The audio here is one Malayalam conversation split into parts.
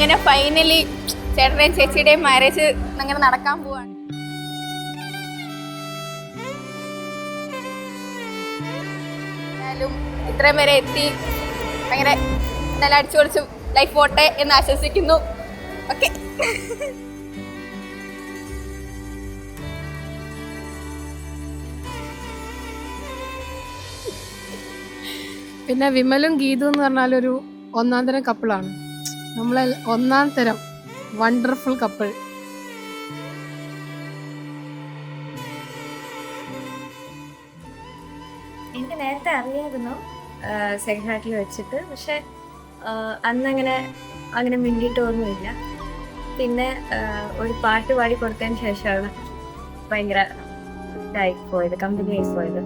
അങ്ങനെ ഫൈനലി ചേട്ടൻ്റെയും ചേച്ചിയുടെയും മാരേജ് അങ്ങനെ നടക്കാൻ പോവാണ്. ഇത്രയും വരെ എത്തി, ഭയങ്കര നല്ല അടിച്ചു പൊളിച്ചു ലൈഫ് പോട്ടെ എന്ന് ആശ്വസിക്കുന്നു. ഓക്കെ. പിന്നെ വിമലും ഗീതു എന്ന് പറഞ്ഞാൽ ഒരു ഒന്നാം തരം കപ്പിളാണ്. നമ്മളെ ഒന്നാം തരം വണ്ടർഫുൾ കപ്പിൾ. എനിക്ക് നേരത്തെ അറിയായിരുന്നു സെക്കൻഡ് ഹാർട്ടിൽ വെച്ചിട്ട്, പക്ഷെ അങ്ങനെ മിണ്ടിയിട്ടൊന്നുമില്ല. പിന്നെ ഒരു പാട്ട് പാടി കൊടുത്തതിന് ശേഷമാണ് ഭയങ്കര ഇതായി പോയത്, കമ്പനി ആയി പോയത്.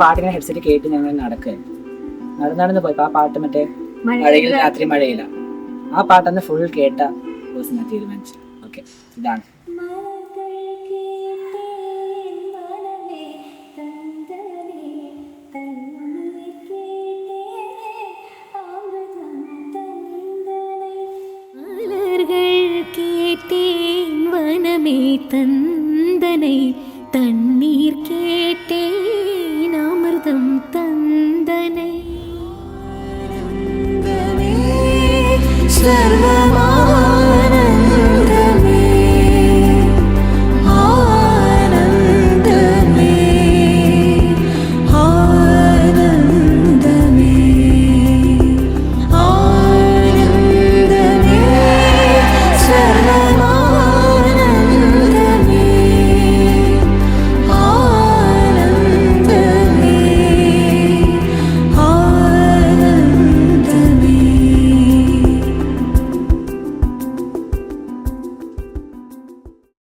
പാട്ടിങ്ങനെ ഹെഡ്സെറ്റ് കേട്ട് ഞങ്ങൾ നടന്ന് പോയി. ആ പാട്ട് മറ്റേ മഴയിൽ രാത്രി മഴയില്ല, ആ പാട്ടന്ന് ഫുൾ കേട്ട ദിവസം ഞാൻ തീരുമാനിച്ചു. ഓക്കെ, ഇതാണ് തണ്ണീർ കേട്ടേൻ അമൃതം തന്തനൈ സർവമാ